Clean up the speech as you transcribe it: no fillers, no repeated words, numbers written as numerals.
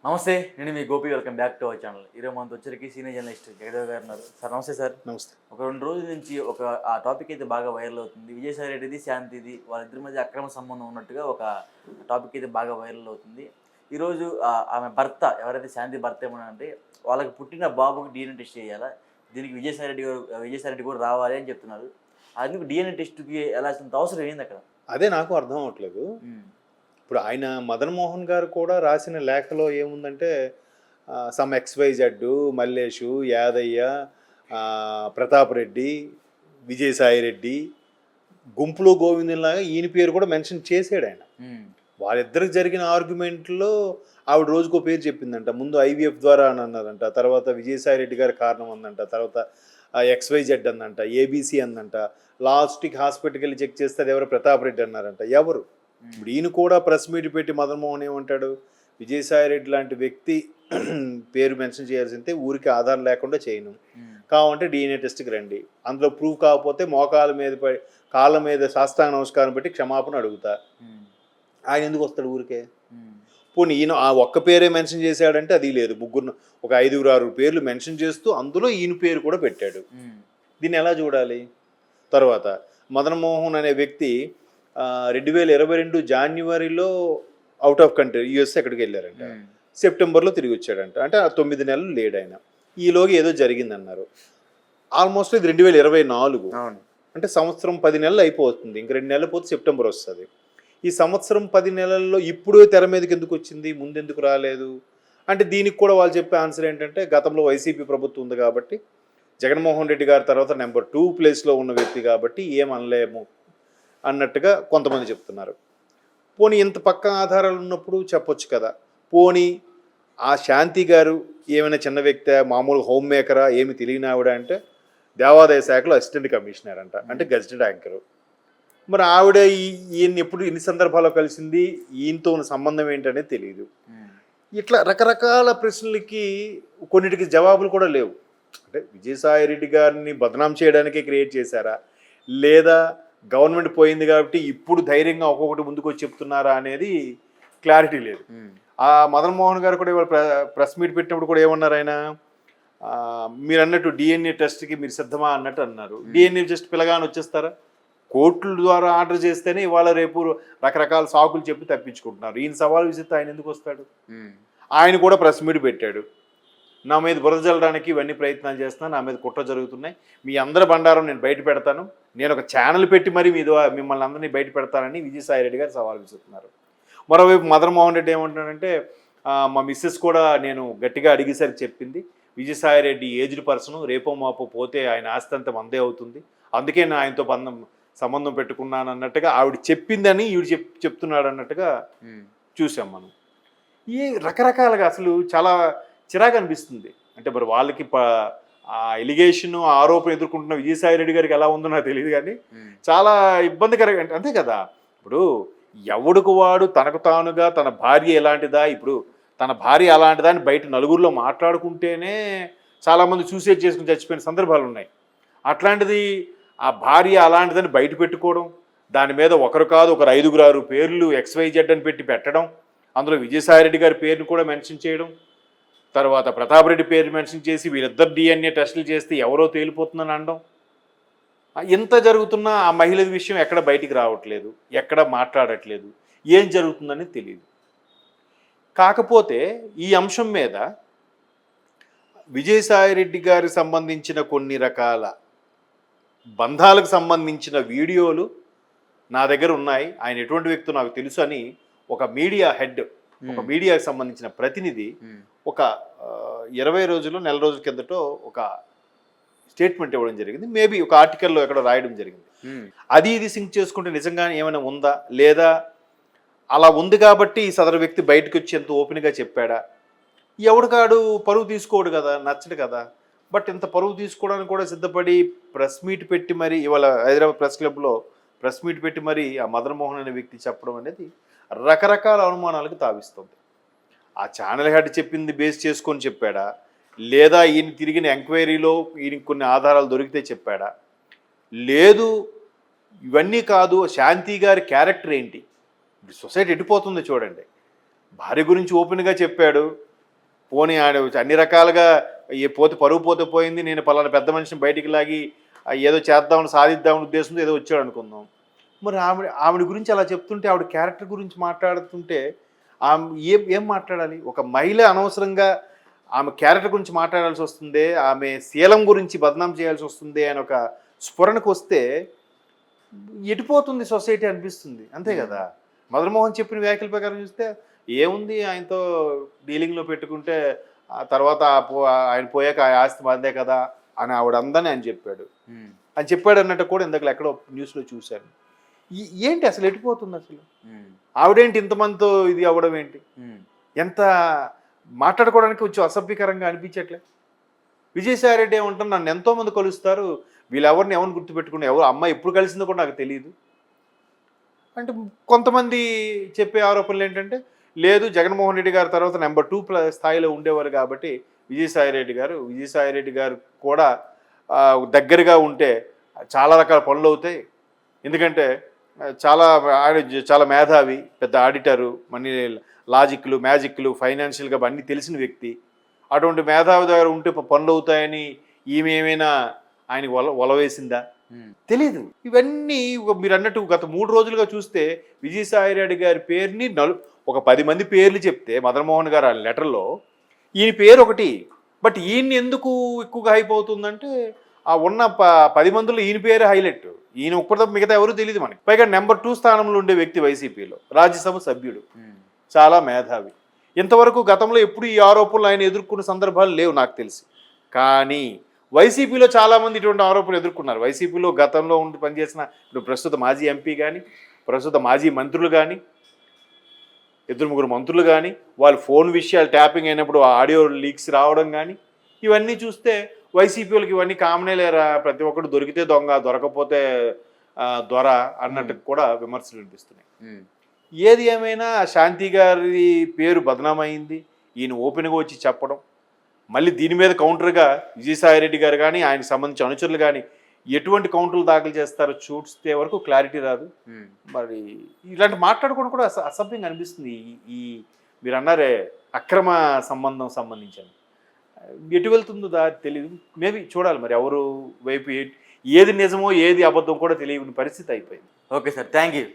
నమస్తే. నేను మీ Gopi. Welcome back to our channel. ఈరోజు మనతో వచ్చరికి సీనియర్ జర్నలిస్ట్ జగదేవ్ గారు ఉన్నారు. సార్ నమస్తే సార్. నమస్తే. ఒక 2 రోజుల నుంచి ఆ టాపిక్ అయితే బాగా వైరల్ అవుతుంది. విజయసాయి రెడ్డిది, శాంతిది వాళ్ళిద్దరి మధ్య అక్రమ సంబంధం ఉన్నట్టుగా ఒక టాపిక్ అయితే బాగా వైరల్ అవుతుంది. ఈరోజు ఆమె భర్త ఎవరైతే శాంతి భర్త ఏమన్నారంటే వాళ్ళకి పుట్టిన బాబుకి DNA టెస్ట్ చేయాలా, దీనికి విజయసాయి రెడ్డి కూడా రావాలి అని చెప్తున్నారు. అందుకు DNA టెస్ట్కి వెళ్ళాల్సినంత అవసరం ఏంది అక్కడ? అదే నాకు అర్థం అవ్వట్లేదు. ఇప్పుడు ఆయన మదన్ మోహన్ గారు కూడా రాసిన లేఖలో ఏముందంటే సమ్ XYZ, మల్లేషు, యాదయ్య, ప్రతాప్ రెడ్డి, విజయసాయి రెడ్డి, గుంపులో గోవిందంలాగా ఈయన పేరు కూడా మెన్షన్ చేసాడు ఆయన. వాళ్ళిద్దరికి జరిగిన ఆర్గ్యుమెంట్లో ఆవిడ రోజుకో పేరు చెప్పిందంట. ముందు IVF ద్వారా అని అన్నారంట, తర్వాత విజయసాయి రెడ్డి గారి కారణం అందంట, తర్వాత XYZ అందంట, ABC అందంట, లాస్ట్కి హాస్పిటల్కి వెళ్ళి చెక్ చేస్తే అది ఎవరు ప్రతాప్ రెడ్డి అన్నారంట. ఎవరు? ఇప్పుడు ఈయన కూడా ప్రెస్ మీట్ పెట్టి మదన్ మోహన్ ఏమంటాడు, విజయసాయి రెడ్డి లాంటి వ్యక్తి పేరు మెన్షన్ చేయాల్సిందే, ఊరికి ఆధారం లేకుండా చేయను, కావాలంటే DNA టెస్ట్కి రండి, అందులో ప్రూఫ్ కాకపోతే మోకాల మీద కాళ్ళ మీద సాష్టాంగ నమస్కారం పెట్టి క్షమాపణ అడుగుతా. ఆయన ఎందుకు వస్తాడు ఊరికే? పోనీ ఈయన ఆ ఒక్క పేరే మెన్షన్ చేశాడంటే అది లేదు, ముగ్గురు ఒక 5-6 పేర్లు మెన్షన్ చేస్తూ అందులో ఈయన పేరు కూడా పెట్టాడు. దీన్ని ఎలా చూడాలి? తర్వాత మదన్ మోహన్ అనే వ్యక్తి 2022 జాన్యువరిలో అవుట్ ఆఫ్ కంట్రీ US ఎక్కడికి వెళ్ళారంట, సెప్టెంబర్లో తిరిగి వచ్చాడంట. అంటే 9 నెలలు లేడు ఆయన. ఈలోగా ఏదో జరిగిందన్నారు. ఆల్మోస్ట్ ఇది 2024, అంటే సంవత్సరం 10 నెలలు అయిపోతుంది. ఇంక 2 నెలలు పోతే సెప్టెంబర్ వస్తుంది. ఈ సంవత్సరం 10 నెలల్లో ఇప్పుడు తెర మీదకి ఎందుకు వచ్చింది, ముందెందుకు రాలేదు అంటే దీనికి కూడా వాళ్ళు చెప్పే ఆన్సర్ ఏంటంటే గతంలో వైసీపీ ప్రభుత్వం ఉంది కాబట్టి, జగన్మోహన్ రెడ్డి గారి తర్వాత నెంబర్ 2 ప్లేస్లో ఉన్న వ్యక్తి కాబట్టి ఏమనలేము అన్నట్టుగా కొంతమంది చెప్తున్నారు. పోనీ ఇంత పక్క ఆధారాలు ఉన్నప్పుడు చెప్పొచ్చు కదా. పోనీ ఆ శాంతి గారు ఏమైనా చిన్న వ్యక్తి, మామూలు హోమ్ మేకరా, ఏమి తెలియని ఆవిడ అంటే దేవాదాయ శాఖలో అసిస్టెంట్ కమిషనర్ అంట, అంటే గెజిటెడ్ యాంకరు. మరి ఆవిడ ఈయన ఎప్పుడు ఎన్ని సందర్భాల్లో కలిసింది, ఈయనతో ఉన్న సంబంధం ఏంటనేది తెలియదు. ఇట్లా రకరకాల ప్రశ్నలకి కొన్నిటికి జవాబులు కూడా లేవు. అంటే విజయసాయి రెడ్డి గారిని బదనాం చేయడానికే క్రియేట్ చేశారా, లేదా గవర్నమెంట్ పోయింది కాబట్టి ఇప్పుడు ధైర్యంగా ఒక్కొక్కటి ముందుకు వచ్చి చెప్తున్నారా అనేది క్లారిటీ లేదు. ఆ మదన్ మోహన్ గారు కూడా ఇవాళ ప్రెస్ మీట్ పెట్టినప్పుడు కూడా ఏమన్నారు ఆయన, మీరు అన్నట్టు DNA టెస్ట్కి మీరు సిద్ధమా అన్నట్టు అన్నారు. DNA టెస్ట్ పిల్లగాని వచ్చేస్తారా? కోర్టుల ద్వారా ఆర్డర్ చేస్తేనే ఇవాళ రేపు రకరకాల సాకులు చెప్పి తప్పించుకుంటున్నారు. ఈయన సవాల్ విసిస్తే ఆయన ఎందుకు వస్తాడు? ఆయన కూడా ప్రెస్ మీట్ పెట్టాడు. నా మీద బురద జల్లడానికి ఇవన్నీ ప్రయత్నాలు చేస్తున్నాను, నా మీద కుట్ర జరుగుతున్నాయి, మీ అందరి బండారం నేను బయట పెడతాను, నేను ఒక ఛానల్ పెట్టి మరి మిమ్మల్ని అందరినీ బయట పెడతానని విజయసాయి రెడ్డి గారు సవాల్ విసురుతున్నారు. మరోవైపు మదన్ మోహన్ రెడ్డి ఏమంటున్నాడంటే మా మిస్సెస్ కూడా నేను గట్టిగా అడిగేసరికి చెప్పింది, విజయసాయి రెడ్డి ఏజ్డ్ పర్సన్, రేపో మాపో పోతే ఆయన ఆస్తి అంతా మందే అవుతుంది, అందుకే నేను ఆయనతో సంబంధం పెట్టుకున్నాను అన్నట్టుగా ఆవిడ చెప్పిందని ఈవిడ చెప్తున్నాడు అన్నట్టుగా చూసాం మనం. ఈ రకరకాలుగా అసలు చాలా చిరాకు అనిపిస్తుంది. అంటే మరి వాళ్ళకి ఆ ఎలిగేషన్ ఆరోపణ ఎదుర్కొంటున్న విజయసాయి రెడ్డి గారికి ఎలా ఉందో నాకు తెలియదు, కానీ చాలా ఇబ్బందికరంగా. అంతే కదా, ఇప్పుడు ఎవడుకు వాడు తనకు తానుగా తన భార్య ఎలాంటిదా, ఇప్పుడు తన భార్య అలాంటిదా అని బయట నలుగురిలో మాట్లాడుకుంటేనే చాలామంది సూసైడ్ చేసుకుని చచ్చిపోయిన సందర్భాలు ఉన్నాయి. అట్లాంటిది ఆ భార్య అలాంటిదని బయట పెట్టుకోవడం, దాని మీద ఒకరు కాదు ఒకరు 5-6 పేర్లు XYZ అని పెట్టడం, అందులో విజయసాయి రెడ్డి గారి పేరును కూడా మెన్షన్ చేయడం, తర్వాత ప్రతాప్ రెడ్డి పేరు మెన్షన్ చేసి వీళ్ళిద్దరు DNA టెస్టులు చేస్తే ఎవరో తేలిపోతుందని అనడం, ఎంత జరుగుతున్నా ఆ మహిళ విషయం ఎక్కడ బయటికి రావట్లేదు, ఎక్కడ మాట్లాడట్లేదు, ఏం జరుగుతుందని తెలియదు. కాకపోతే ఈ అంశం మీద విజయసాయి రెడ్డి గారికి సంబంధించిన కొన్ని రకాల బంధాలకు సంబంధించిన వీడియోలు నా దగ్గర ఉన్నాయి, ఆయన ఎటువంటి వ్యక్తో నాకు తెలుసు అని ఒక మీడియా హెడ్, ఒక మీడియాకి సంబంధించిన ప్రతినిధి ఒక 20 రోజులు నెల రోజుల కిందటో ఒక స్టేట్మెంట్ ఇవ్వడం జరిగింది. మేబీ ఒక ఆర్టికల్లో ఎక్కడో రాయడం జరిగింది. అది ఇది సింక్ చేసుకుంటే నిజంగానే ఏమైనా ఉందా, లేదా అలా ఉంది కాబట్టి ఈ సదరు వ్యక్తి బయటకు వచ్చి ఎంత ఓపెన్గా చెప్పాడా? ఎవడికాడు పరువు తీసుకోడు కదా, నచ్చడు కదా. బట్ ఇంత పరువు తీసుకోవడానికి కూడా సిద్ధపడి ప్రెస్ మీట్ పెట్టి మరి ఇవాళ హైదరాబాద్ ప్రెస్ క్లబ్లో ప్రెస్ మీట్ పెట్టి మరి ఆ మదన్ మోహన్ అనే వ్యక్తి చెప్పడం అనేది రకరకాల అనుమానాలకు తావిస్తుంది. ఆ ఛానల్ హెడ్ చెప్పింది బేస్ చేసుకొని చెప్పాడా, లేదా ఈయన తిరిగిన ఎంక్వైరీలో ఈయనకి కొన్ని ఆధారాలు దొరికితే చెప్పాడా, లేదు ఇవన్నీ కాదు శాంతి గారి క్యారెక్టర్ ఏంటి, సొసైటీ ఎడిపోతుంది చూడండి. భార్య గురించి ఓపెన్గా చెప్పాడు, పోనీ ఆడ అన్ని రకాలుగా పోతే పరువు పోతే పోయింది, నేను పలానా పెద్ద మనిషిని బయటికి లాగి ఏదో చేద్దామని సాధిద్దామని ఉద్దేశంతో ఏదో వచ్చాడు అనుకుందాం. మరి ఆవిడ గురించి అలా చెప్తుంటే, ఆవిడ క్యారెక్టర్ గురించి మాట్లాడుతుంటే ఆమె ఏం మాట్లాడాలి? ఒక మహిళ అనవసరంగా ఆమె క్యారెక్టర్ గురించి మాట్లాడాల్సి వస్తుంది, ఆమె శీలం గురించి బదనాం చేయాల్సి వస్తుంది అని ఒక స్ఫురణకు వస్తే ఎటుపోతుంది సొసైటీ అనిపిస్తుంది. అంతే కదా. మదన్మోహన్ చెప్పిన వ్యాఖ్యల ప్రకారం చూస్తే ఏముంది, ఆయనతో డీలింగ్లో పెట్టుకుంటే ఆ తర్వాత ఆయన పోయాక ఆ ఆస్తి మందే కదా అని ఆవిడ అందని ఆయన చెప్పాడు. అని చెప్పాడు అన్నట్టు కూడా ఇందాక ఎక్కడో న్యూస్లో చూశాను. ఏంటి అసలు ఎటుపోతుంది అసలు? ఆవిడేంటి ఇంతమందితో ఇది అవ్వడం ఏంటి? ఎంత మాట్లాడుకోవడానికి కొంచెం అసభ్యకరంగా అనిపించట్లే. విజయసాయిరెడ్డి ఏమంటారు, నన్ను ఎంతోమంది కలుస్తారు, వీళ్ళెవరిని ఎవరిని గుర్తుపెట్టుకుని ఎవరు అమ్మాయి ఎప్పుడు కలిసిందో కూడా నాకు తెలియదు అంటే. కొంతమంది చెప్పే ఆరోపణలు ఏంటంటే, లేదు జగన్మోహన్ రెడ్డి గారి తర్వాత నెంబర్ 2 స్థాయిలో ఉండేవారు కాబట్టి విజయసాయిరెడ్డి గారు కూడా దగ్గరగా ఉంటే చాలా రకాల పనులు అవుతాయి. ఎందుకంటే ఆయన చాలా మేధావి, పెద్ద ఆడిటరు, మనీ లాజిక్లు మ్యాజిక్లు ఫైనాన్షియల్గా అన్నీ తెలిసిన వ్యక్తి. అటువంటి మేధావి దగ్గర ఉంటే పనులు అవుతాయని ఈమె ఏమైనా ఆయనకి ఒలవేసిందా? తెలీదు. ఇవన్నీ మీరు అన్నట్టు గత 3 రోజులుగా చూస్తే విజయసాయిరెడ్డి గారి పేరుని ఒక 10 మంది పేర్లు చెప్తే మదన్మోహన్ గారు ఆ లెటర్లో ఈయన పేరు ఒకటి. బట్ ఈయన్ని ఎందుకు ఎక్కువగా హైప్ అవుతుందంటే, ఆ ఉన్న 10 మందిలో ఈయన పేరే హైలైట్. ఈయన ఒక్కరితో మిగతా ఎవరు తెలియదు మనకి. పైగా నెంబర్ 2 స్థానంలో ఉండే వ్యక్తి వైసీపీలో, రాజ్యసభ సభ్యుడు, చాలా మేధావి. ఇంతవరకు గతంలో ఎప్పుడు ఈ ఆరోపణలు ఆయన ఎదుర్కొన్న సందర్భాలు లేవు నాకు తెలిసి. కానీ వైసీపీలో చాలామంది ఇటువంటి ఆరోపణలు ఎదుర్కొన్నారు. వైసీపీలో గతంలో ఉండి పనిచేసిన ఇప్పుడు ప్రస్తుత మాజీ ఎంపీ కానీ, ప్రస్తుత మాజీ మంత్రులు కానీ, 2-3 మంత్రులు కానీ, వాళ్ళు ఫోన్ విషయాలు ట్యాపింగ్ అయినప్పుడు ఆడియో లీక్స్ రావడం కానీ, ఇవన్నీ చూస్తే వైసీపీలకు ఇవన్నీ కామనే లేరా, ప్రతి ఒక్కరు దొరికితే దొంగ, దొరకపోతే దొర అన్నట్టు కూడా విమర్శలు వినిపిస్తున్నాయి. ఏది ఏమైనా శాంతి గారి పేరు బదనామైంది, ఈయన ఓపెన్గా వచ్చి చెప్పడం, మళ్ళీ దీని మీద కౌంటర్గా విజయసాయిరెడ్డి గారు కానీ ఆయనకు సంబంధించిన అనుచరులు కానీ ఎటువంటి కౌంటర్లు దాఖలు చేస్తారో చూస్తే వరకు క్లారిటీ రాదు. మరి ఇలాంటి మాట్లాడుకోవడం కూడా అసభ్యంగా అనిపిస్తుంది. ఈ మీరు అన్నారే అక్రమ సంబంధం సంబంధించిన ఎటు వెళ్తుందో తెలియదు. మేబీ చూడాలి మరి ఎవరు వైపు ఏది నిజమో ఏది అబద్ధం కూడా తెలియని పరిస్థితి అయిపోయింది. Okay sir, thank you.